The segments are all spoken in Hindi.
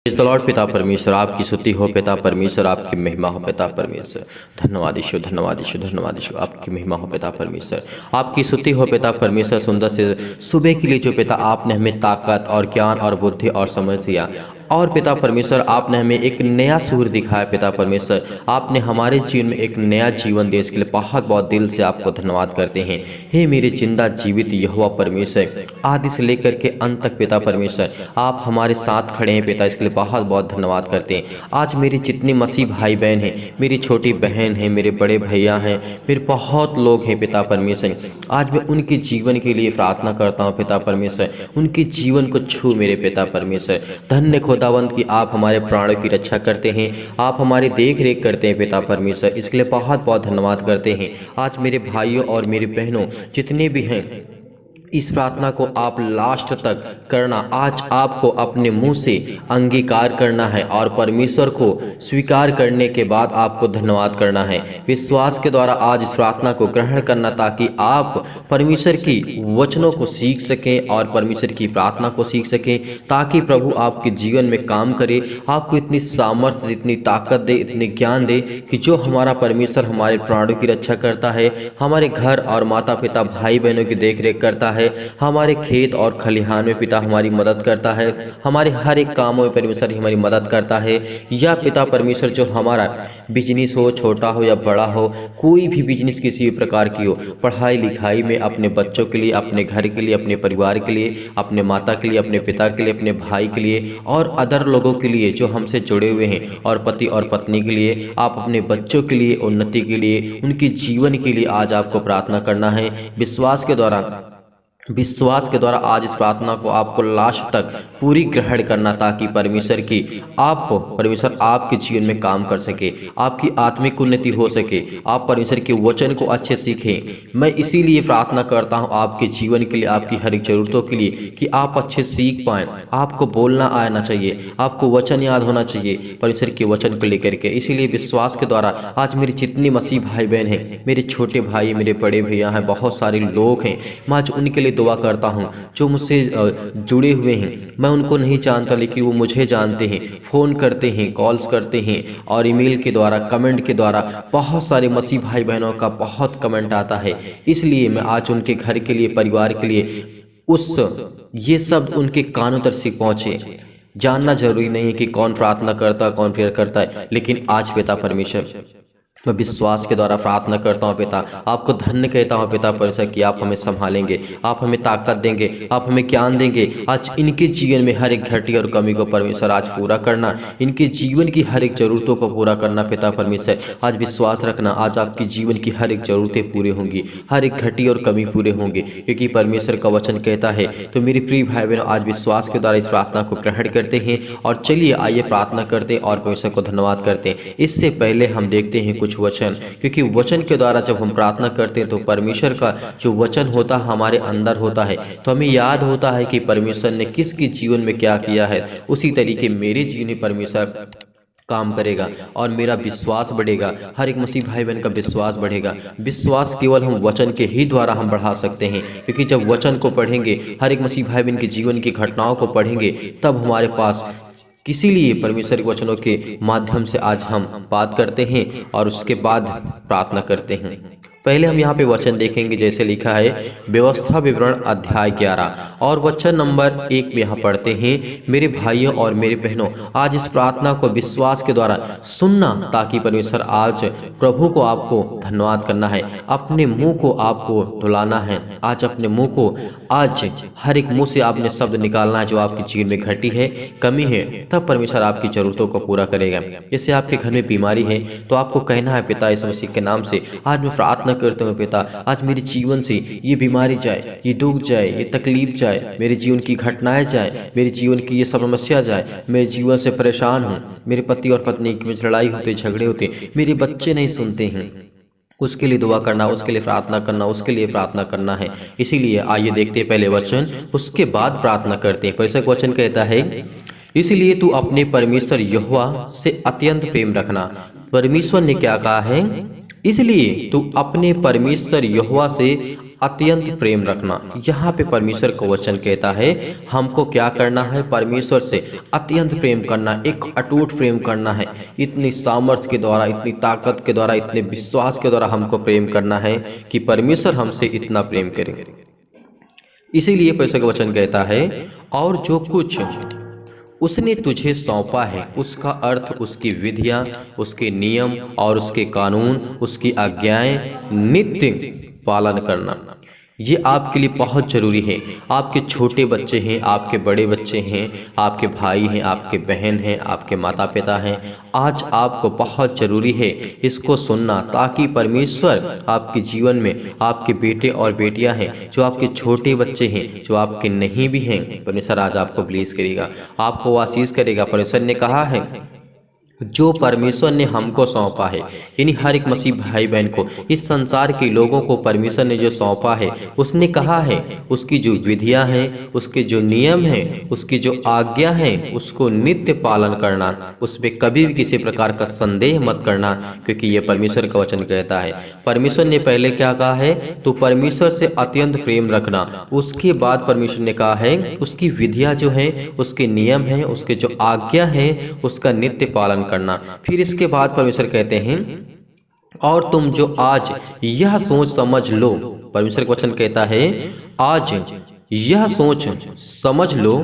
Praise the Lord. पिता परमेश्वर आपकी स्तुति हो, पिता परमेश्वर आपकी महिमा हो, पिता परमेश्वर धन्यवाद ईश्वर, धन्यवाद ईश्वर, धन्यवाद ईश्वर, आपकी महिमा हो पिता परमेश्वर, आपकी स्तुति हो पिता परमेश्वर। सुंदर से सुबह के लिए जो पिता आपने हमें ताकत और ज्ञान और बुद्धि और समझ दिया, और पिता परमेश्वर आपने हमें एक नया सूर्य दिखाया। पिता परमेश्वर आपने हमारे जीवन में एक नया जीवन दिया, इसके लिए बहुत बहुत दिल से आपको धन्यवाद करते हैं। हे मेरे जिंदा जीवित यहोवा परमेश्वर, आदि से लेकर के अंत तक पिता परमेश्वर आप हमारे साथ खड़े हैं पिता, इसके लिए बहुत बहुत धन्यवाद करते हैं। आज मेरे जितने मसीह भाई बहन हैं, मेरी छोटी बहन है, मेरे बड़े भैया हैं, मेरे बहुत लोग हैं पिता परमेश्वर, आज मैं उनके जीवन के लिए प्रार्थना करता हूँ पिता परमेश्वर, उनके जीवन को छू मेरे पिता परमेश्वर। धन्य खुदावंत कि आप हमारे प्राणों की रक्षा करते हैं, आप हमारी देख रेख करते हैं पिता परमेश्वर, इसके लिए बहुत बहुत धन्यवाद करते हैं। आज मेरे भाइयों और मेरी बहनों जितने भी हैं, इस प्रार्थना को आप लास्ट तक करना। आज आपको अपने मुंह से अंगीकार करना है और परमेश्वर को स्वीकार करने के बाद आपको धन्यवाद करना है। विश्वास के द्वारा आज इस प्रार्थना को ग्रहण करना, ताकि आप परमेश्वर की वचनों को सीख सकें और परमेश्वर की प्रार्थना को सीख सकें, ताकि प्रभु आपके जीवन में काम करे, आपको इतनी सामर्थ्य, इतनी ताकत दे, इतने ज्ञान दे कि जो हमारा परमेश्वर हमारे प्राणों की रक्षा करता है, हमारे घर और माता पिता भाई बहनों की देख रेख करता है, हमारे खेत और खलिहान में पिता हमारी मदद करता है, हमारे हर एक कामों में परमेश्वर हमारी मदद करता है। या पिता परमेश्वर जो हमारा बिजनेस हो, छोटा हो या बड़ा हो, कोई भी बिजनेस किसी भी प्रकार की हो, पढ़ाई लिखाई में अपने बच्चों के लिए, अपने घर के लिए, अपने परिवार के लिए, अपने माता के लिए, अपने पिता के लिए, अपने भाई के लिए और अदर लोगों के लिए जो हमसे जुड़े हुए हैं, और पति और पत्नी के लिए, आप अपने बच्चों के लिए, उन्नति के लिए, उनके जीवन के लिए आज आपको प्रार्थना करना है। विश्वास के द्वारा आज इस प्रार्थना को आपको लास्ट तक पूरी ग्रहण करना, ताकि परमेश्वर आपके जीवन में काम कर सके, आपकी आत्मिक उन्नति हो सके, आप परमेश्वर के वचन को अच्छे सीखें। मैं इसीलिए प्रार्थना करता हूं आपके जीवन के लिए, आपकी हर एक जरूरतों के लिए, कि आप अच्छे सीख पाएं, आपको बोलना आना चाहिए, आपको वचन याद होना चाहिए परमेश्वर के वचन को लेकर के। इसीलिए विश्वास के द्वारा आज मेरे जितने मसीह भाई बहन हैं, मेरे छोटे भाई, मेरे बड़े भैया हैं, बहुत सारे लोग हैं, मैं आज उनके लिए दुआ करता हूं जो मुझसे जुड़े हुए हैं। मैं उनको नहीं जानता, लेकिन वो मुझे जानते हैं, फ़ोन करते हैं, कॉल्स करते हैं, और ईमेल के द्वारा, कमेंट के द्वारा बहुत सारे मसीह भाई बहनों का बहुत कमेंट आता है। इसलिए मैं आज उनके घर के लिए, परिवार के लिए ये शब्द उनके कानों तक से पहुँचे। जानना जरूरी नहीं है कि कौन प्रार्थना करता है, कौन प्रेयर करता है, लेकिन आज पिता परमेश्वर मैं विश्वास के द्वारा प्रार्थना करता हूँ पिता, आपको धन्य कहता हूँ पिता परमेश्वर कि आप हमें संभालेंगे, आप हमें ताकत देंगे, आप हमें ज्ञान देंगे। आज इनके जीवन में हर एक घटी और कमी को परमेश्वर आज पूरा करना, इनके जीवन की हर एक जरूरतों को पूरा करना पिता परमेश्वर। आज विश्वास रखना, आज आपकी जीवन की हर एक जरूरतें पूरी होंगी, हर एक घटी और कमी पूरे होंगे, क्योंकि परमेश्वर का वचन कहता है। तो मेरे प्रिय भाई बहनों, आज विश्वास के द्वारा इस प्रार्थना को ग्रहण करते हैं, और चलिए आइए प्रार्थना करते हैं और परमेश्वर को धन्यवाद करते हैं। इससे पहले हम देखते हैं कुछ वचन, क्योंकि वचन के द्वारा जब हम प्रार्थना करते हैं तो परमेश्वर का जो वचन होता है हमारे अंदर होता है, तो हमें याद होता है कि परमेश्वर ने किसके जीवन में क्या किया है। उसी तरीके मेरे जीवन में परमेश्वर काम करेगा और मेरा विश्वास बढ़ेगा, हर एक मसीह भाई बहन का विश्वास बढ़ेगा। विश्वास केवल हम वचन के ही द्वारा हम बढ़ा सकते हैं, क्योंकि जब वचन को पढ़ेंगे, हर एक मसीह भाई बहन के जीवन की घटनाओं को पढ़ेंगे, तब हमारे पास, इसीलिए परमेश्वर के वचनों के माध्यम से आज हम बात करते हैं और उसके बाद प्रार्थना करते हैं। पहले हम यहाँ पे वचन देखेंगे, जैसे लिखा है व्यवस्था विवरण अध्याय 11 और वचन नंबर 1 में यहाँ पढ़ते हैं। मेरे भाइयों और मेरे बहनों, आज इस प्रार्थना को विश्वास के द्वारा सुनना, ताकि परमेश्वर आज प्रभु को आपको धन्यवाद करना है, अपने मुंह को आपको धुलाना है। आज अपने मुंह को, आज हर एक मुंह से आपने शब्द निकालना है जो आपके जीवन में घटी है, कमी है, तब परमेश्वर आपकी जरूरतों को पूरा करेगा। जैसे आपके घर में बीमारी है तो आपको कहना है पिता यीशु मसीह के नाम से आज मैं प्रार्थना करते हुए पिता, आज मेरे जीवन से ये बीमारी जाए, ये दुख जाए, ये तकलीफ जाए, मेरे जीवन की घटनाएं जाए, मेरे जीवन की ये समस्या जाए। मैं जीवन से परेशान हूँ, मेरे पति और पत्नी की लड़ाई होती, झगड़े होते, मेरे बच्चे नहीं सुनते हैं, उसके लिए दुआ करना, उसके लिए प्रार्थना करना, उसके लिए प्रार्थना करना है। इसीलिए आइए देखते हैं पहले वचन, उसके बाद प्रार्थना करते हैं। परमेश्वर का वचन कहता है, इसलिए तू अपने परमेश्वर यहोवा से अत्यंत प्रेम रखना। परमेश्वर ने क्या कहा है? इसलिए तू अपने परमेश्वर यहोवा से अत्यंत प्रेम रखना। यहाँ पे परमेश्वर का वचन कहता है हमको क्या करना है, परमेश्वर से अत्यंत प्रेम करना, एक अटूट प्रेम करना है। इतनी सामर्थ्य के द्वारा, इतनी ताकत के द्वारा, इतने विश्वास के द्वारा हमको प्रेम करना है कि परमेश्वर हमसे इतना प्रेम करे। इसीलिए परमेश्वर का वचन कहता है और जो कुछ उसने तुझे सौंपा है उसका अर्थ, उसकी विधियां, उसके नियम और उसके कानून, उसकी आज्ञाएं नित्य पालन करना, ये आपके लिए बहुत ज़रूरी है। आपके छोटे बच्चे हैं, आपके बड़े बच्चे हैं, आपके भाई हैं, आपके बहन हैं, आपके माता पिता हैं, आज आपको बहुत ज़रूरी है इसको सुनना, ताकि परमेश्वर आपके जीवन में, आपके बेटे और बेटियां हैं जो आपके छोटे बच्चे हैं, जो आपके नहीं भी हैं, परमेश्वर आज आपको ब्लेस करेगा, आपको आशीष करेगा। परमेश्वर ने कहा है जो परमेश्वर ने हमको सौंपा है, यानी हर एक मसीह भाई बहन को, इस संसार के लोगों को परमेश्वर ने जो सौंपा है, उसने कहा है उसकी जो विधियां हैं, उसके जो नियम हैं, उसकी जो आज्ञा हैं, उसको नित्य पालन करना, उसमें कभी भी किसी प्रकार का संदेह मत करना, क्योंकि ये परमेश्वर का वचन कहता है। परमेश्वर ने पहले क्या कहा है, तो परमेश्वर से अत्यंत प्रेम रखना। उसके बाद परमेश्वर ने कहा है उसकी विधियां जो हैं, उसके नियम हैं, उसके जो आज्ञा हैं, उसका नित्य पालन करना। फिर इसके बाद परमेश्वर कहते हैं और तुम जो आज यह सोच समझ लो, परमेश्वर का वचन कहता है आज यह सोच समझ लो,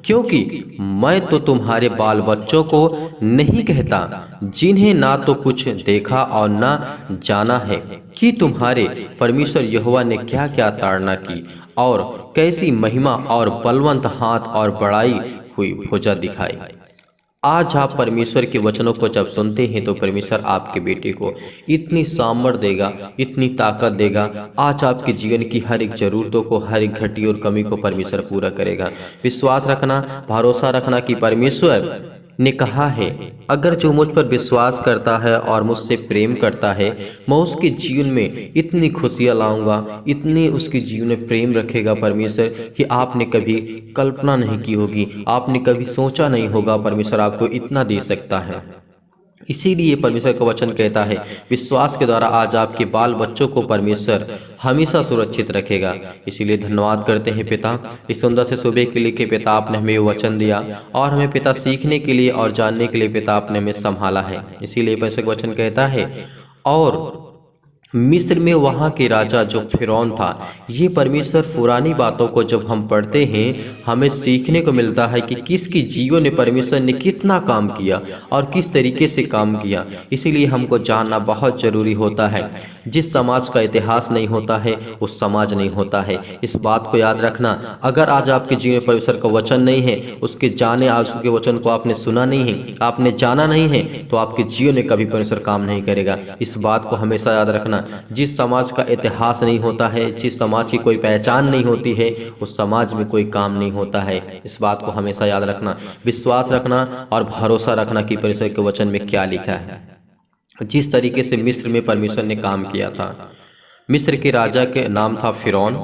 क्योंकि मैं तो तुम्हारे बाल बच्चों को नहीं कहता जिन्हें ना तो कुछ देखा और ना जाना है, कि तुम्हारे परमेश्वर यहोवा ने क्या क्या ताड़ना की और कैसी महिमा और बलवंत हाथ और बड़ाई हुई भुजा दिखाई। आज आप परमेश्वर के वचनों को जब सुनते हैं तो परमेश्वर आपके बेटे को इतनी सामर्थ्य देगा, इतनी ताकत देगा, आज आपके जीवन की हर एक ज़रूरतों को, हर एक घटी और कमी को परमेश्वर पूरा करेगा। विश्वास रखना, भरोसा रखना कि परमेश्वर ने कहा है अगर जो मुझ पर विश्वास करता है और मुझसे प्रेम करता है, मैं उसके जीवन में इतनी खुशियाँ लाऊंगा, इतनी उसके जीवन में प्रेम रखेगा परमेश्वर कि आपने कभी कल्पना नहीं की होगी, आपने कभी सोचा नहीं होगा परमेश्वर आपको इतना दे सकता है। इसीलिए परमेश्वर का वचन कहता है विश्वास के द्वारा आज आपके बाल बच्चों को परमेश्वर हमेशा सुरक्षित रखेगा। इसीलिए धन्यवाद करते हैं पिता, इस सुंदर से सुबह के लिए कि पिता आपने हमें वचन दिया और हमें पिता सीखने के लिए और जानने के लिए पिता आपने हमें संभाला है। इसीलिए परमेश्वर का वचन कहता है और मिस्र में वहाँ के राजा जो फिरौन था, ये परमेश्वर पुरानी बातों को जब हम पढ़ते हैं हमें सीखने को मिलता है कि किसके जीवन में परमेश्वर ने कितना काम किया और किस तरीके से काम किया। इसीलिए हमको जानना बहुत ज़रूरी होता है। जिस समाज का इतिहास नहीं होता है उस समाज नहीं होता है। इस बात को याद रखना। अगर आज आपके जीवन में परमेश्वर का वचन नहीं है, उसके जाने आज के वचन को आपने सुना नहीं है, आपने जाना नहीं है, तो आपके जीवन में कभी परमेश्वर काम नहीं करेगा। इस बात को हमेशा याद रखना। जिस समाज का इतिहास नहीं होता है, जिस समाज की कोई पहचान नहीं होती है, उस समाज में कोई काम नहीं होता है। इस बात को हमेशा याद रखना, विश्वास रखना और भरोसा रखना कि परमेश्वर के वचन में क्या लिखा है। जिस तरीके से मिस्र में परमेश्वर ने काम किया था, मिस्र के राजा के नाम था फिरौन,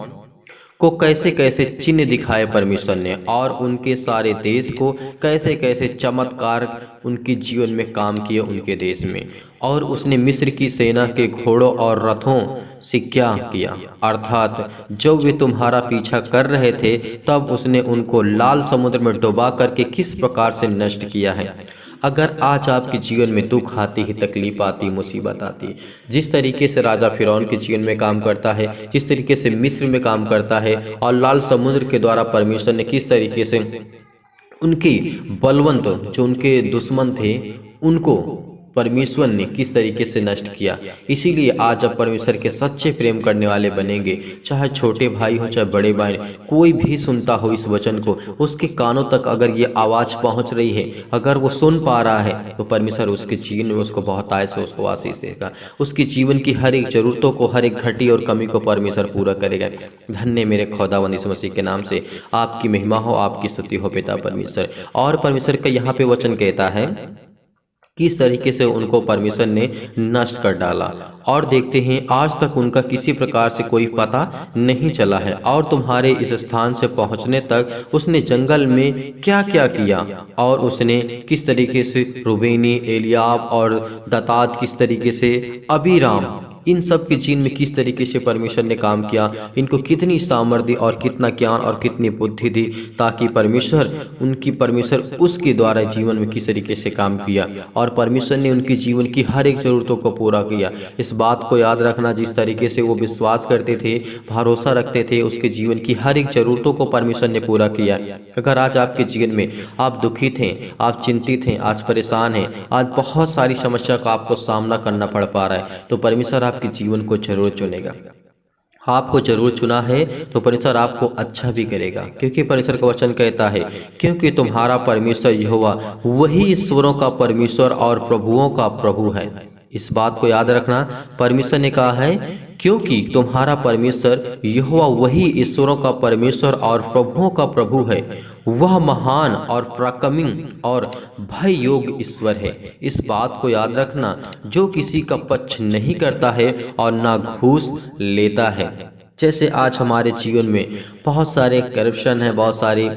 को कैसे कैसे चिन्ह दिखाए परमेश्वर ने और उनके सारे देश को कैसे कैसे चमत्कार उनके जीवन में काम किए उनके देश में। और उसने मिस्र की सेना के घोड़ों और रथों से क्या किया, अर्थात जब वे तुम्हारा पीछा कर रहे थे तब उसने उनको लाल समुद्र में डुबा करके किस प्रकार से नष्ट किया है। अगर आज आपके जीवन में दुख आती है, तकलीफ आती, मुसीबत आती, जिस तरीके से राजा फिरौन के जीवन में काम करता है, जिस तरीके से मिस्र में काम करता है और लाल समुद्र के द्वारा परमेश्वर ने किस तरीके से उनके बलवंत जो उनके दुश्मन थे उनको परमेश्वर ने किस तरीके से नष्ट किया। इसीलिए आज आप परमेश्वर के सच्चे प्रेम करने वाले बनेंगे, चाहे छोटे भाई हो चाहे बड़े भाई, कोई भी सुनता हो इस वचन को, उसके कानों तक अगर ये आवाज़ पहुंच रही है, अगर वो सुन पा रहा है, तो परमेश्वर उसके जीवन में उसको बहुत आय से उसको आशीष देगा। उसकी जीवन की हर एक ज़रूरतों को, हर एक घटी और कमी को परमेश्वर पूरा करेगा। धन्य मेरे खुदावंद यीशु मसीह के नाम से आपकी महिमा हो, आपकी स्तुति हो पिता परमेश्वर। और परमेश्वर का यहाँ पे वचन कहता है किस तरीके से उनको परमेश्वर ने नष्ट कर डाला। और देखते हैं आज तक उनका किसी प्रकार से कोई पता नहीं चला है। और तुम्हारे इस स्थान से पहुंचने तक उसने जंगल में क्या क्या किया, और उसने किस तरीके से रूबेनी, एलियाब और दतात, किस तरीके से अबीराम इन सब के जीवन में किस तरीके से परमेश्वर ने काम किया, इनको कितनी सामर्थ्य और कितना ज्ञान और कितनी बुद्धि दी, ताकि परमेश्वर उसके द्वारा जीवन में किस तरीके से काम किया और परमेश्वर ने उनके जीवन की हर एक ज़रूरतों को पूरा किया। इस बात को याद रखना, जिस तरीके से वो विश्वास करते थे, भरोसा रखते थे, उसके जीवन की हर एक ज़रूरतों को परमेश्वर ने पूरा किया। अगर आज आपके जीवन में आप दुखित हैं, आप चिंतित हैं, आज परेशान हैं, आज बहुत सारी समस्या का आपको सामना करना पड़ पा रहा है, तो परमेश्वर आपके जीवन को जरूर चुनेगा। आपको जरूर चुना है तो परमेश्वर आपको अच्छा भी करेगा, क्योंकि परमेश्वर का वचन कहता है, क्योंकि तुम्हारा परमेश्वर यहोवा वही ईश्वरों का परमेश्वर और प्रभुओं का प्रभु है। इस बात को याद रखना, परमेश्वर ने कहा है क्योंकि तुम्हारा परमेश्वर यहोवा वही ईश्वरों का परमेश्वर और प्रभुओं का प्रभु है। वह महान और पराक्रमी और भय योग्य ईश्वर है। इस बात को याद रखना, जो किसी का पक्ष नहीं करता है और ना घूस लेता है। जैसे आज हमारे जीवन में बहुत सारे करप्शन है, बहुत सारी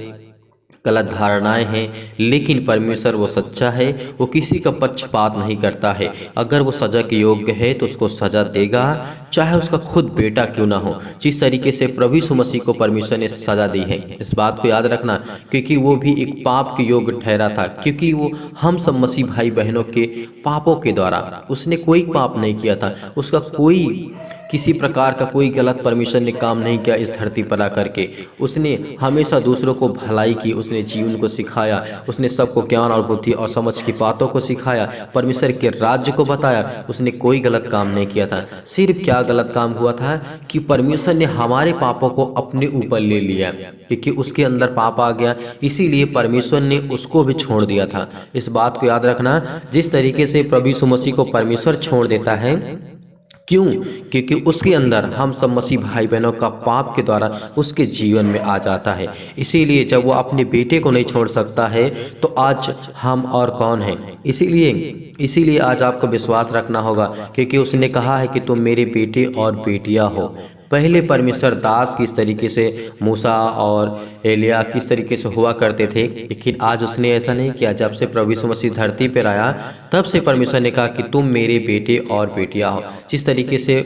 गलत धारणाएं हैं, लेकिन परमेश्वर वो सच्चा है, वो किसी का पक्षपात नहीं करता है। अगर वो सजा के योग्य है तो उसको सजा देगा, चाहे उसका खुद बेटा क्यों ना हो। जिस तरीके से प्रभु यीशु मसीह को परमेश्वर ने सजा दी है, इस बात को याद रखना, क्योंकि वो भी एक पाप के योग्य ठहरा था, क्योंकि वो हम सब मसीह भाई बहनों के पापों के द्वारा, उसने कोई पाप नहीं किया था, उसका कोई किसी प्रकार का कोई गलत परमेश्वर ने काम नहीं किया इस धरती पर आकर के। उसने हमेशा दूसरों को भलाई की, उसने जीवन को सिखाया, उसने सबको ज्ञान और बुद्धि और समझ की बातों को सिखाया, परमेश्वर के राज्य को बताया। उसने कोई गलत काम नहीं किया था। सिर्फ क्या गलत काम हुआ था कि परमेश्वर ने हमारे पापों को अपने ऊपर ले लिया, क्योंकि उसके अंदर पाप आ गया, इसीलिए परमेश्वर ने उसको भी छोड़ दिया था। इस बात को याद रखना, जिस तरीके से प्रभु यीशु मसीह को परमेश्वर छोड़ देता है, क्यों? क्योंकि उसके अंदर हम सब मसीह भाई बहनों का पाप के द्वारा उसके जीवन में आ जाता है। इसीलिए जब वो अपने बेटे को नहीं छोड़ सकता है तो आज हम और कौन हैं? इसीलिए आज आपको विश्वास रखना होगा, क्योंकि उसने कहा है कि तुम मेरे बेटे और बेटियां हो। पहले परमेश्वर दास किस तरीके से मूसा और एलिया किस तरीके से हुआ करते थे, लेकिन आज उसने ऐसा नहीं किया। जब से प्रभु यीशु मसीह धरती पर आया, तब से परमेश्वर ने कहा कि तुम मेरे बेटे और बेटियां हो। जिस तरीके से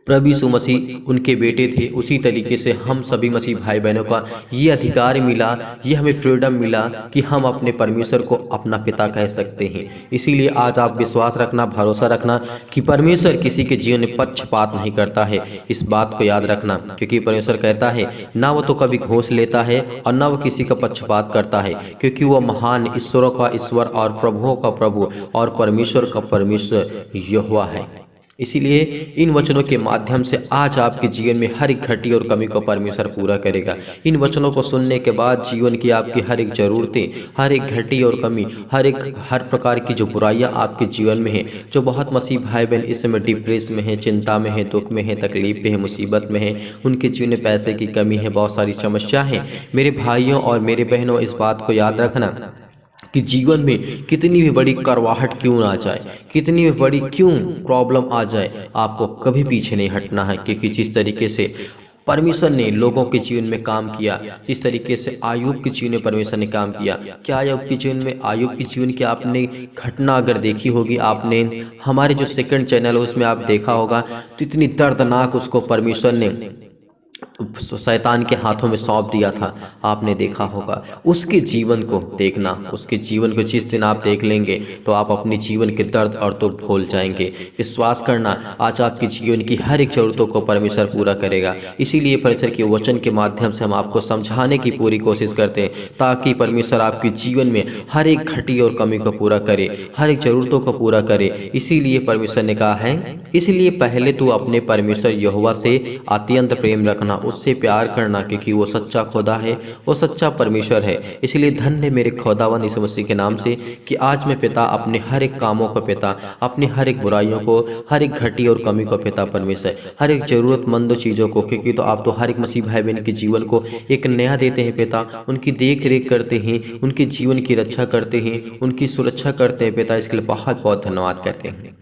प्रभु यीशु मसीह उनके बेटे थे, उसी तरीके से हम सभी मसीह भाई बहनों का ये अधिकार मिला, ये हमें फ्रीडम मिला कि हम अपने परमेश्वर को अपना पिता कह सकते हैं। इसीलिए आज आप विश्वास रखना, भरोसा रखना कि परमेश्वर किसी के जीवन में पक्षपात नहीं करता है। इस बात को याद रखना, क्योंकि परमेश्वर कहता है ना वो तो कभी घूस लेता है और ना वो किसी का पक्षपात करता है, क्योंकि वह महान ईश्वरों का ईश्वर और प्रभुओं का प्रभु और परमेश्वर का परमेश्वर यहोवा है। इसीलिए इन वचनों के माध्यम से आज आपके जीवन में हर एक घटी और कमी को परमेश्वर पूरा करेगा। इन वचनों को सुनने के बाद जीवन की आपकी हर एक ज़रूरतें, हर एक घटी और कमी, हर प्रकार की जो बुराइयां आपके जीवन में हैं, जो बहुत मसीह भाई बहन इस समय डिप्रेस में है, चिंता में है, दुख में है, तकलीफ में है, मुसीबत में है, उनके जीवन में पैसे की कमी है, बहुत सारी समस्या है। मेरे भाइयों और मेरे बहनों, इस बात को याद रखना कि जीवन में कितनी भी बड़ी करवाहट क्यों ना आ जाए, कितनी भी बड़ी क्यों प्रॉब्लम आ जाए, आपको कभी पीछे नहीं हटना है। क्योंकि जिस तरीके से परमेश्वर ने लोगों के जीवन में काम किया, जिस तरीके से आयुब के जीवन में परमेश्वर ने काम किया, क्या आयुब के जीवन की आपने घटना अगर देखी होगी, आपने हमारे जो सेकंड चैनल है उसमें आप देखा होगा, तो इतनी दर्दनाक उसको परमेश्वर ने शैतान के हाथों में सौंप दिया था। आपने देखा होगा। उसके जीवन को देखना, उसके जीवन को जिस दिन आप देख लेंगे तो आप अपने जीवन के दर्द और तो भूल जाएंगे। विश्वास करना, आज आपके जीवन की हर एक जरूरतों को परमेश्वर पूरा करेगा। इसीलिए परमेश्वर के वचन के माध्यम से हम आपको समझाने की पूरी कोशिश करते हैं, ताकि परमेश्वर आपके जीवन में हर एक घटी और कमी को पूरा करे, हर एक जरूरतों को पूरा करे। इसीलिए परमेश्वर ने कहा है, इसलिए पहले तू अपने परमेश्वर यहोवा से अत्यंत प्रेम रखना, उससे प्यार करना, क्योंकि वो सच्चा खुदा है, वो सच्चा परमेश्वर है। इसलिए धन्य मेरे खुदावंद यीशु मसीह के नाम से कि आज मैं पिता अपने हर एक कामों को पिता, अपनी हर एक बुराइयों को, हर एक घटी और कमी को पिता परमेश्वर, हर एक जरूरतमंद चीज़ों को, क्योंकि तो आप तो हर एक मसीह भाई बहन के जीवन को एक नया देते हैं पिता, उनकी देख रेख करते हैं, उनके जीवन की रक्षा करते हैं, उनकी सुरक्षा करते हैं पिता। इसके लिए बहुत बहुत धन्यवाद करते हैं।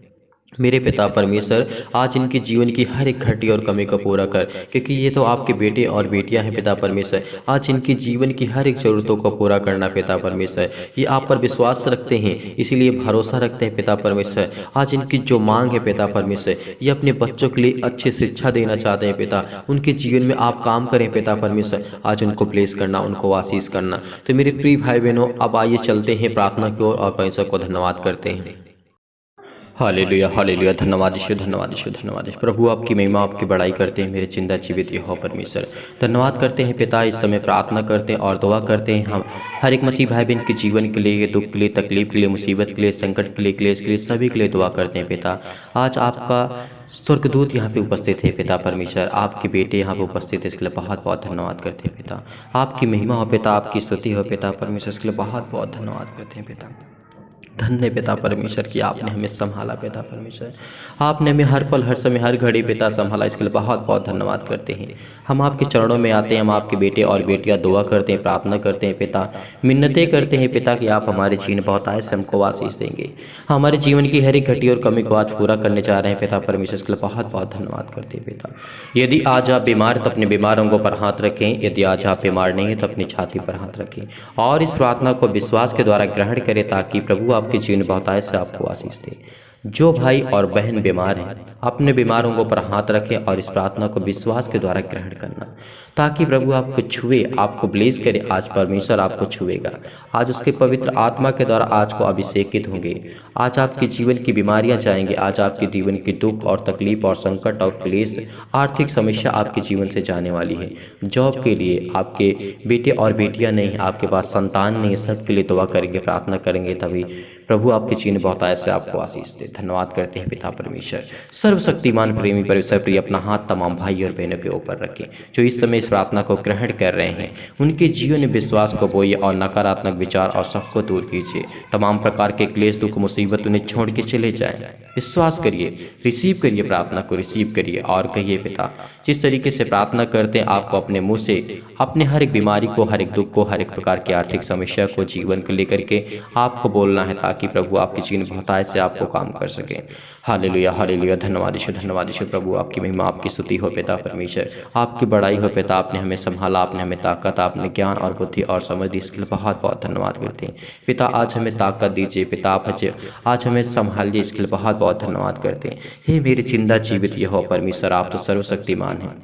मेरे पिता परमेश्वर आज इनके जीवन की हर एक घटी और कमी को पूरा कर, क्योंकि ये तो आपके बेटे और बेटियां हैं पिता परमेश्वर। आज इनके जीवन की हर एक ज़रूरतों को पूरा करना पिता परमेश्वर। ये आप पर विश्वास रखते हैं, इसीलिए भरोसा रखते हैं पिता परमेश्वर। आज इनकी जो मांग है पिता परमेश्वर, ये अपने बच्चों के लिए अच्छी शिक्षा देना चाहते हैं पिता। उनके जीवन में आप काम करें पिता परमेश्वर। आज उनको ब्लेस करना, उनको आशीष करना। तो मेरे प्रिय भाई बहनों, अब आइए चलते हैं प्रार्थना की ओर और परमेश्वर को धन्यवाद करते हैं। हालेलुया हालेलुया, धन्यवाद यीशु, धन्यवाद यीशु, धन्यवाद यीशु। प्रभु आपकी महिमा, आपकी बड़ाई करते हैं मेरे जिंदा जीवित यहोवा परमेश्वर। धन्यवाद करते हैं पिता, इस समय प्रार्थना करते हैं और दुआ करते हैं हम हर एक मसीह भाई बहन के जीवन के लिए, दुख के लिए, तकलीफ के लिए, मुसीबत के लिए, संकट के लिए, क्लेश के लिए, सभी के लिए दुआ करते हैं पिता। आज आपका स्वर्गदूत यहाँ पे उपस्थित है पिता परमेश्वर, आपके बेटे यहाँ पे उपस्थित है, इसके लिए बहुत बहुत धन्यवाद करते हैं पिता। आपकी महिमा हो पिता, आपकी स्तुति हो पिता परमेश्वर, इसके लिए बहुत बहुत धन्यवाद करते हैं पिता। धन्य पिता परमेश्वर कि आपने हमें संभाला पिता परमेश्वर। आपने हमें हर पल, हर समय, हर घड़ी पिता संभाला, इसके लिए बहुत बहुत धन्यवाद करते हैं। हम आपके चरणों में आते हैं, हम आपके बेटे और बेटियां दुआ करते हैं, प्रार्थना करते हैं पिता, मिन्नतें करते हैं पिता कि आप हमारे जीवन बहुतायत से हमको आशीष देंगे। हमारे जीवन की हर एक घटी और कमी को आज पूरा करने जा रहे हैं पिता परमेश्वर, इसके लिए बहुत बहुत धन्यवाद करते हैं पिता। यदि आज आप बीमार तो अपने बीमार अंगों पर हाथ रखें, यदि आज आप बीमार नहीं है तो अपनी छाती पर हाथ रखें और इस प्रार्थना को विश्वास के द्वारा ग्रहण करें, ताकि प्रभु आपके जीवन बहुतायत से आपको आशीष दे। जो भाई और बहन बीमार हैं, अपने बीमारों पर हाथ रखें और इस प्रार्थना को विश्वास के द्वारा ग्रहण करना, ताकि प्रभु आपको छुए, आपको ब्लेस करे। आज परमेश्वर आपको छुएगा, आज उसके पवित्र आत्मा के द्वारा आज को अभिषेकित होंगे। आज आपके जीवन की बीमारियां जाएंगे, आज आपके जीवन की दुख और तकलीफ और संकट और क्लेश, आर्थिक समस्या आपके जीवन से जाने वाली है। जॉब के लिए आपके बेटे और बेटियां नहीं, आपके पास संतान नहीं, सबके लिए दुआ करेंगे, प्रार्थना करेंगे, तभी प्रभु आपके जीवन बहुतायत से आपको आशीष दे। धन्यवाद करते हैं पिता परमेश्वर। सर्वशक्तिमान प्रेमी परमेश्वर प्रिय, अपना हाथ तमाम भाई और बहनों के ऊपर रखें जो इस समय इस प्रार्थना को ग्रहण कर रहे हैं। उनके जीवन में विश्वास को बोइए और नकारात्मक विचार और सबको दूर कीजिए। तमाम प्रकार के क्लेश, दुख, मुसीबत उन्हें छोड़ के चले जाएं। विश्वास करिए, रिसीव करिए, प्रार्थना को रिसीव करिए और कहिए पिता, जिस तरीके से प्रार्थना करते हैं आपको अपने मुंह से अपने हर एक बीमारी को, हर एक दुख को, हर एक प्रकार की आर्थिक समस्या को, जीवन को लेकर के आपको बोलना है, ताकि प्रभु आपके जीवन बहुतायत से आपको काम कर सके। हालेलुया हालेलुया, धन्यवाद यीशु, धन्यवाद यीशु। प्रभु आपकी महिमा, आपकी स्तुति हो पिता परमेश्वर, आपकी बड़ाई हो पिता। आपने हमें संभाला, आपने हमें ताकत, आपने ज्ञान और बुद्धि और समझ दी, इसके लिए बहुत बहुत धन्यवाद करते हैं पिता। आज हमें ताकत दीजिए पिता, आज हमें संभालिए, इसके लिए बहुत बहुत धन्यवाद करते हैं। हे मेरे जिंदा जीवित यहोवा परमेश्वर, आप तो सर्वशक्तिमान हैं,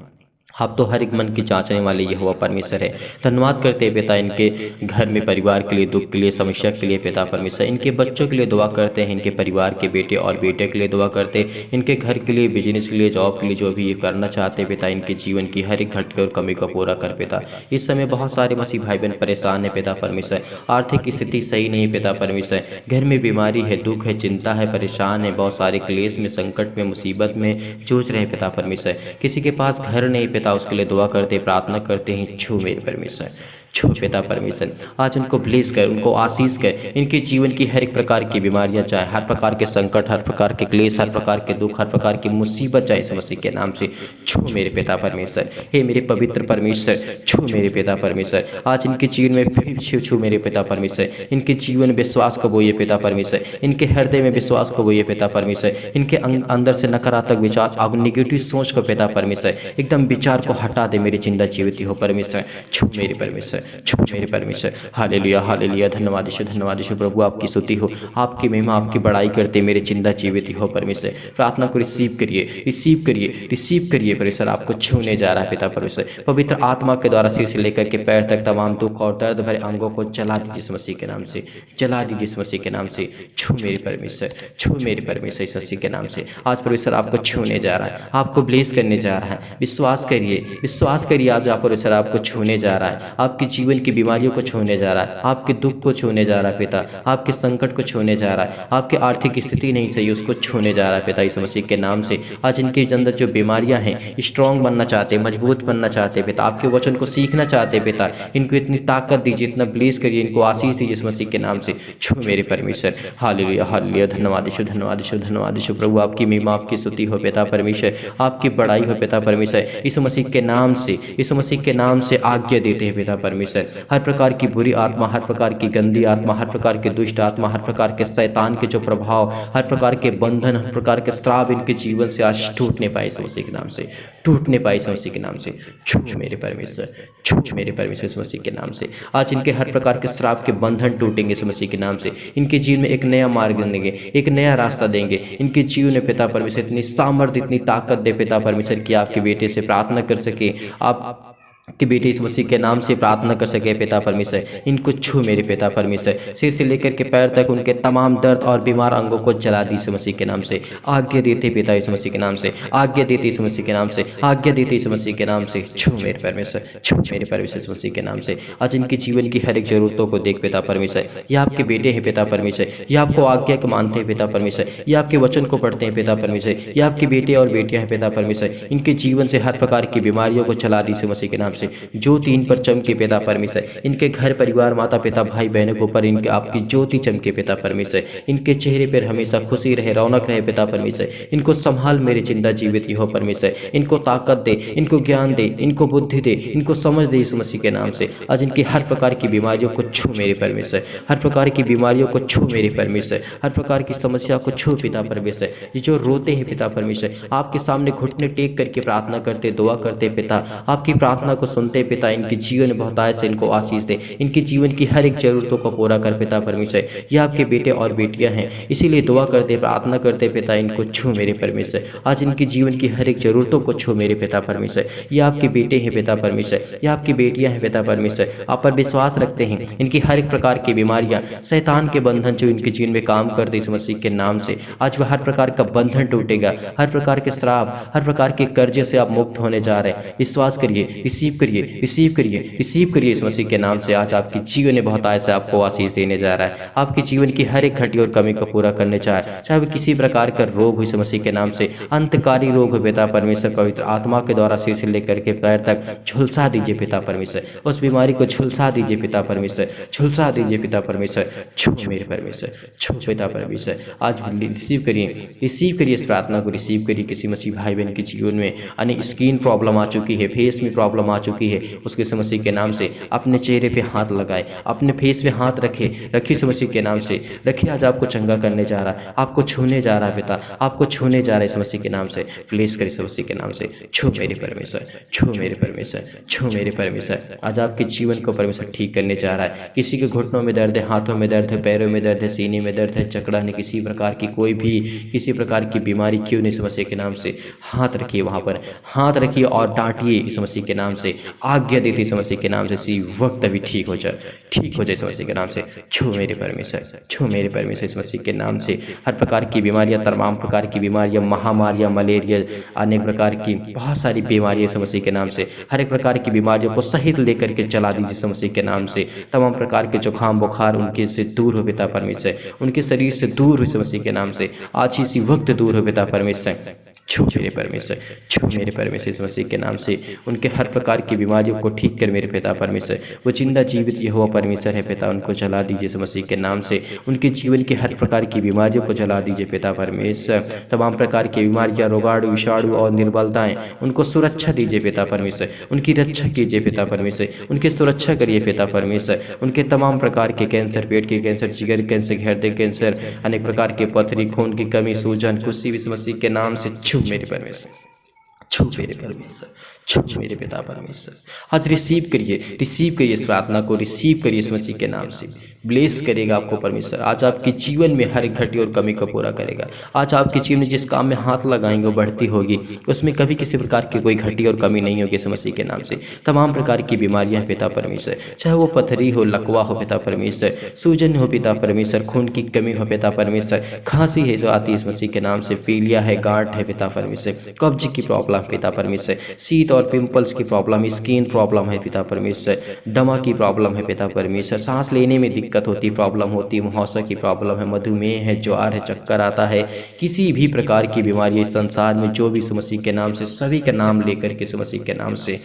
आप तो हर एक मन की जांचने वाले यहोवा परमेश्वर है। धन्यवाद करते हैं पिता, इनके घर में परिवार के लिए, दुख के लिए, समस्या के लिए पिता परमेश्वर, इनके बच्चों के लिए दुआ करते हैं, इनके परिवार के बेटे और बेटे के लिए दुआ करते हैं, इनके घर के लिए, बिजनेस के लिए, जॉब के लिए, जो भी ये करना चाहते हैं पिता, इनके जीवन की हर एक घटके और कमी को पूरा कर पिता। इस समय बहुत सारे मसीह भाई बहन परेशान है पिता परमेश्वर, आर्थिक स्थिति सही नहीं पिता परमेश्वर, घर में बीमारी है, दुख है, चिंता है, परेशान है, बहुत सारे क्लेश में, संकट में, मुसीबत में जूझ रहे हैं पिता परमेश्वर। किसी के पास घर नहीं पिता, उसके लिए दुआ करते, प्रार्थना करते हैं, छू मेरे परमेश्वर, छू पिता परमेश्वर। आज उनको ब्लेस कर, उनको आशीष कर, इनके जीवन की हर एक प्रकार की बीमारियां जाए, हर प्रकार के संकट, हर प्रकार के क्लेश, हर प्रकार के दुख, हर प्रकार की मुसीबत जाए, इस मसीह के नाम से छू मेरे पिता परमेश्वर। हे मेरे पवित्र परमेश्वर, छू मेरे पिता परमेश्वर। आज इनके जीवन में फिर छू मेरे पिता परमेश्वर, इनके जीवन में विश्वास को बोइए पिता परमेश्वर, इनके हृदय में विश्वास को बोइए पिता परमेश्वर, इनके अंदर से नकारात्मक विचार और निगेटिव सोच को पिता परमेश्वर एकदम विचार को हटा दे, मेरे जिंदा जीवित हो परमेश्वर, छू मेरे परमेश्वर, छू मेरे परमेश्वर। हालेलुया हालेलुया, धन्यवाद यीशु, धन्यवाद यीशु। प्रभु आपकी स्तुति हो, आपकी महिमा, आपकी बड़ाई करते मेरे जिंदा जीवित हो परमेश्वर। प्रार्थना को रिसीव करिए, रिसीव करिए, रिसीव करिए परमेश्वर, आपको छूने जा रहा है पिता परमेश्वर। पवित्र आत्मा के द्वारा सिर से लेकर के पैर तक तमाम दुख और दर्द भरे अंगों को जला दीजिए इस मसीह के नाम से, जला दीजिए इस मसीह के नाम से। छू मेरे परमेश्वर, छू मेरे परमेश्वर, इस मसीह के नाम से। आज परमेश्वर आपको छूने जा रहा है, आपको ब्लेस करने जा रहा है। विश्वास करिए, विश्वास करिए, आज आप परमेश्वर आपको छूने जा रहा है, आपकी जीवन की बीमारियों को छूने जा रहा है, आपके दुख को छूने जा रहा है पिता, आपके संकट को छूने जा रहा है, आपकी आर्थिक स्थिति नहीं सही उसको छूने जा रहा है पिता, इस मसीह के नाम से। आज इनके अंदर जो बीमारियां हैं, स्ट्रांग बनना चाहते हैं, मजबूत बनना चाहते हैं पिता, आपके वचन को सीखना चाहते हैं पिता, इनको इतनी ताकत दीजिए, इतना ब्लेस करिए, इनको आशीष दीजिए इस मसीह के नाम से। छू मेरे परमेश्वर। हालेलुया हालेलुया, धन्यवाद यीशु, धन्यवाद यीशु, धन्यवाद यीशु। प्रभु आपकी महिमा, आपकी स्तुति हो पिता परमेश्वर, आपकी बड़ाई हो पिता परमेश्वर। इस मसीह के नाम से, इस मसीह के नाम से आज्ञा देते हैं पिता परमेश्वर। परमेश्वर। हर प्रकार की बुरी आत्मा, हर प्रकार की गंदी आत्मा, हर प्रकार के दुष्ट आत्मा, हर प्रकार के शैतान के जो प्रभाव, हर प्रकार के बंधन, हर प्रकार के श्राप इनके जीवन से आज टूटने पाए यीशु मसीह के नाम से, टूटने पाए यीशु मसीह के नाम से। छूट मेरे परमेश्वर, छूट मेरे परमेश्वर यीशु मसीह के नाम से। आज इनके हर प्रकार के श्राप के बंधन टूटेंगे यीशु मसीह के नाम से। इनके जीवन में एक नया मार्ग देंगे, एक नया रास्ता देंगे। इनके जीवन में पिता परमेश्वर इतनी सामर्थ्य, इतनी ताकत दे पिता परमेश्वर कि आपके बेटे से प्रार्थना कर सके, आप कि बेटे इस मसीह के नाम से प्रार्थना कर सके पिता परमेश्वर। इनको छू मेरे पिता परमेश्वर, सिर से लेकर के पैर तक उनके तमाम दर्द और बीमार अंगों को जला दी इस मसीह के नाम से। आज्ञा देते पिता इस मसीह के नाम से, आज्ञा देते इस मसीह के नाम से, आज्ञा देते इस मसीह के नाम से। छू मेरे परमेश्वर, छू मेरे परमेश्वर इस मसीह के नाम से। आज इनके जीवन की हर एक जरूरतों को देख पिता परमेश्वर। ये आपके बेटे हैं पिता परमेश्वर, ये आपको आज्ञा को मानते हैं पिता परमेश्वर, ये आपके वचन को पढ़ते हैं पिता परमेश्वर, ये आपके बेटे और बेटियां हैं पिता परमेश्वर। इनके जीवन से हर प्रकार की बीमारियों को चला दी इस मसीह के नाम से। ज्योति इन पर चमके पिता परमेश्वर। इनके घर परिवार, माता पिता, भाई बहनों के ऊपर इनके आपकी ज्योति चमके पिता परमेश्वर। इनके चेहरे पर हमेशा खुशी रहे, रौनक रहे पिता परमेश्वर। इनको संभाल मेरे जिंदा जीवित हो परमेश्वर। इनको ताकत दे, इनको ज्ञान दे, इनको बुद्धि दे, इनको समझ दे यीशु मसीह के नाम से। आज इनकी हर प्रकार की बीमारियों को छू मेरे परमेश्वर, हर प्रकार की बीमारियों को छू मेरे परमेश्वर, हर प्रकार की समस्या को छू पिता परमेश्वर। ये जो रोते हैं पिता परमेश्वर, आपके सामने घुटने टेक करके प्रार्थना करते, दुआ करते पिता, आपकी प्रार्थना को सुनते पिता। इनके जीवन में बहुतायत से इनको आशीष दे, इनके जीवन की हर एक जरूरतों को पूरा कर पिता परमेश्वर। ये आपके बेटे और बेटियां हैं, इसीलिए दुआ करते, प्रार्थना करते पिता। इनको छू मेरे परमेश्वर, आज इनके जीवन की हर एक जरूरतों को छू मेरे पिता परमेश्वर। ये आपके बेटे हैं पिता परमेश्वर, ये आपकी बेटियां हैं पिता परमेश्वर। आप पर विश्वास रखते हैं। इनकी हर एक प्रकार की बीमारियां, शैतान के बंधन जो इनके जीवन में काम करते इस मसीह के नाम से, आज वह हर प्रकार का बंधन टूटेगा। हर प्रकार के श्राप, हर प्रकार के कर्जे से आप मुक्त होने जा रहे हैं। विश्वास करिए, रिसीव करिए, रिसीव करिए, रिसीव करिए इस मसीह के नाम से। आज आपके जीवन में बहुत आय से आपको आशीष देने जा रहा है। आपके जीवन की हर एक घटी और कमी को पूरा करने जा रहा है। चाहे वो किसी प्रकार का रोग हो इस मसीह के नाम से, अंतकारी रोग हो पिता परमेश्वर, पवित्र आत्मा के द्वारा सिर से लेकर के पैर तक झुलसा दीजिए पिता परमेश्वर। उस बीमारी को झुलसा दीजिए पिता परमेश्वर, झुलसा दीजिए पिता परमेश्वर। छू मेरे परमेश्वर, छू पिता परमेश्वर। आज रिसीव करिए, रिसीव करिए इस प्रार्थना को, रिसीव करिए। किसी मसीह भाई बहन के जीवन में अनेक स्किन प्रॉब्लम आ चुकी है, फेस में प्रॉब्लम आ चुकी है, उसके मसीह के नाम से अपने चेहरे पे हाथ लगाए, अपने फेस पे हाथ रखे, रखिए मसीह के नाम से, रखिए। आज आपको चंगा करने जा रहा है, आपको छूने जा रहा है पिता, आपको छूने जा रहा है इस मसीह के नाम से। प्लीज करिए इस मसीह के नाम से। छू मेरे परमेश्वर, छू मेरे परमेश्वर, छू मेरे परमेश्वर। आज आपके जीवन को परमेश्वर ठीक करने जा रहा है। किसी के घुटनों में दर्द है, हाथों में दर्द है, पैरों में दर्द है, सीने में दर्द है, चकड़ा ने किसी प्रकार की कोई भी किसी प्रकार की बीमारी क्यों नहीं, इस मसीह के नाम से हाथ रखिए, वहां पर हाथ रखिए और डांटिए इस मसीह के नाम से। आज्ञा देती इस मसीह के नाम से, इसी वक्त अभी ठीक हो जाए, ठीक हो जाए इस मसीह के नाम से। छू मेरे परमेश्वर, छू मेरे परमेश्वर इस मसीह के नाम से। हर प्रकार की बीमारियां, तमाम प्रकार की बीमारियां, महामारियां, मलेरिया, अनेक प्रकार की बहुत सारी बीमारियां इस मसीह के नाम से, हर एक प्रकार की बीमारियों को सहित लेकर के चला दीजिए इस मसीह के नाम से। तमाम प्रकार के जुकाम बुखार उनके से दूर हो पिता परमेश्वर, उनके शरीर से दूर हो इस मसीह के नाम से। आज इसी वक्त दूर हो पिता परमेश्वर। छू मेरे परमेश्वर, छू मेरे परमेश्वर इस मसीह के नाम से। उनके हर प्रकार की बीमारियों को ठीक कर मेरे पिता परमेश्वर। वो जिंदा जीवित यहोवा परमेश्वर है पिता, उनको जला दीजिए इस मसीह के नाम से। उनके जीवन के हर प्रकार की बीमारियों को जला दीजिए पिता परमेश्वर। तमाम प्रकार की बीमारियां, रोगाणु, विषाणु और निर्बलताएं, उनको सुरक्षा दीजिए पिता परमेश्वर। उनकी रक्षा कीजिए पिता परमेश्वर, उनकी सुरक्षा करिए पिता परमेश्वर। उनके तमाम प्रकार के कैंसर, पेट के कैंसर, जिगर कैंसर, हृदय कैंसर, अनेक प्रकार के पथरी, खून की कमी, सूजन, कुछ इस मसीह के नाम से छू मेरे परमेश्वर, छू मेरे परमेश्वर, छू मेरे पिता परमेश्वर। आज रिसीव करिए, रिसीव करिए इस प्रार्थना को, रिसीव करिए इस मसीह के नाम से। ब्लेस करेगा आपको परमेश्वर। आज आपके जीवन में हर एक घटी और कमी को पूरा करेगा। आज आपके जीवन में जिस काम में हाथ लगाएंगे वो बढ़ती होगी, उसमें कभी किसी प्रकार की कोई घटी और कमी नहीं होगी इस मसीह के नाम से। तमाम प्रकार की बीमारियां हैं पिता परमेश्वर, चाहे वो पथरी हो, लकवा हो पिता परमेश्वर, सूजन हो पिता परमेश्वर, खून की कमी हो पिता परमेश्वर, खांसी है जो आती है इस मसीह के नाम से, पीलिया है, गांठ है पिता परमेश्वर, कब्ज की प्रॉब्लम पिता परमेश्वर, शीत और पिंपल्स की प्रॉब्लम, स्किन प्रॉब्लम है पिता परमेश्वर, दमा की प्रॉब्लम है पिता परमेश्वर, सांस लेने में दिक्कत होती, प्रॉब्लम होती, मुहासा की प्रॉब्लम है, मधुमेह है, ज्वार है, चक्कर आता है, किसी भी प्रकार की बीमारी इस संसार में जो भी यीशु मसीह के नाम से, सभी का नाम लेकर के यीशु मसीह के नाम से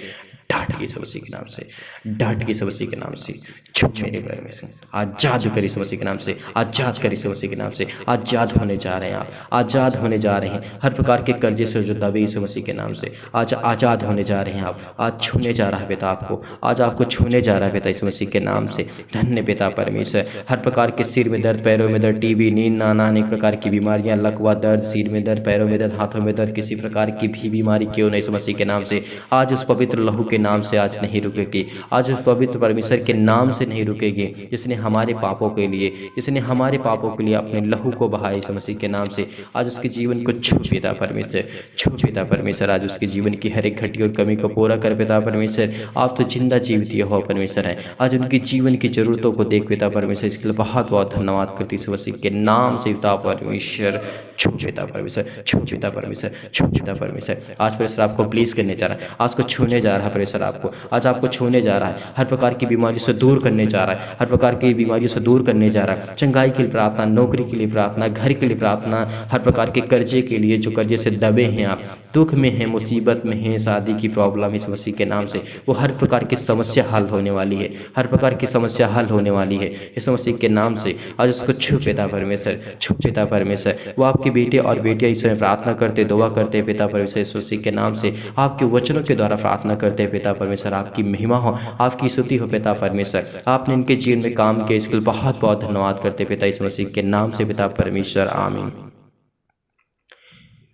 डांट के यीशु मसीह के नाम से, डांट के यीशु मसीह के नाम से, छुप मेरे परमेश्वर, आज़ाद कर यीशु मसीह के नाम से, आज़ाद कर यीशु मसीह के नाम से, आज़ाद होने जा रहे हैं आप, आज़ाद होने जा रहे हैं हर प्रकार के कर्जे से जो दबे यीशु मसीह के नाम से, आज आज़ाद होने जा रहे हैं आप, आज छूने जा रहा है पिता आपको, आज आपको छूने जा रहा है पिता यीशु मसीह के नाम से। धन्य पिता परमेश्वर, हर प्रकार के सिर में दर्द, पैरों में दर्द, टीबी, नींद ना आना, अनेक प्रकार की बीमारियां, लकवा दर्द, सिर में दर्द, पैरों में दर्द, हाथों में दर्द, किसी प्रकार की भी बीमारी क्यों नहीं यीशु मसीह के नाम से आज उस पवित्र लहू के नाम से आज नहीं रुकेगी, आज उस पवित्र परमेश्वर के नाम से नहीं रुकेगी, जिसने हमारे पापों के लिए, जिसने हमारे पापों के लिए अपने लहू को बहाया यीशु मसीह के नाम से। आज उसके जीवन को छू पिता परमेश्वर, छू पिता परमेश्वर, आज उसके जीवन की हर एक घटी और कमी को पूरा कर पिता परमेश्वर। आप तो जिंदा जीवित हो परमेश्वर है, आज उनकी जीवन की जरूरतों को देख पिता परमेश्वर, इसके लिए बहुत बहुत धन्यवाद करती यीशु मसीह के नाम से पिता परमेश्वर। छू पिता परमेश्वर, छू पिता परमेश्वर, छू पिता परमेश्वर, आज परमेश्वर आपको प्लीज करने जा रहा है, आज को छूने जा रहा है परमेश्वर आपको, आज आपको छूने जा रहा है, हर प्रकार की बीमारी से दूर करने जा रहा है, हर प्रकार की बीमारी से दूर करने जा रहा है। चंगाई के लिए प्रार्थना, नौकरी के लिए प्रार्थना, घर के लिए प्रार्थना, हर प्रकार के कर्जे के लिए, जो कर्जे से दबे हैं आप, दुख में हैं, मुसीबत में हैं, शादी की प्रॉब्लम इस मसीह के नाम से, वो हर प्रकार की समस्या हल होने वाली है, हर प्रकार की समस्या हल होने वाली है इस मसीह के नाम से। आज उसको छू पिता परमेश्वर, छू पिता परमेश्वर। वो आपके बेटे और बेटियां इस समय प्रार्थना करते, दुआ करते पिता परमेश्वर इस मसीह के नाम से, आपके वचनों के द्वारा प्रार्थना करते पिता परमेश्वर, आपकी महिमा हो, आपकी स्तुति हो पिता परमेश्वर। आपने इनके जीवन में काम किया, इसके लिए बहुत बहुत धन्यवाद करते पिता इस मसीह के नाम से पिता परमेश्वर, आमीन।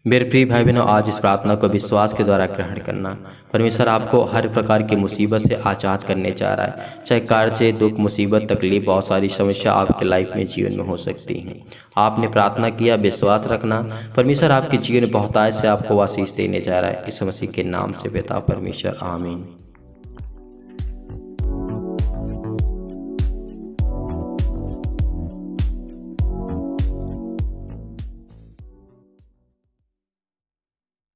मेरे प्रिय भाई बहनों, आज इस प्रार्थना को विश्वास के द्वारा ग्रहण करना। परमेश्वर आपको हर प्रकार की मुसीबत से आज़ाद करने जा रहा है, चाहे कर्जे, दुख, मुसीबत, तकलीफ, बहुत सारी समस्या आपके लाइफ में, जीवन में हो सकती हैं। आपने प्रार्थना किया, विश्वास रखना, परमेश्वर आपके जीवन में बहुतायत से आपको आशीष देने जा रहा है इस मसीह के नाम से पिता परमेश्वर, आमीन।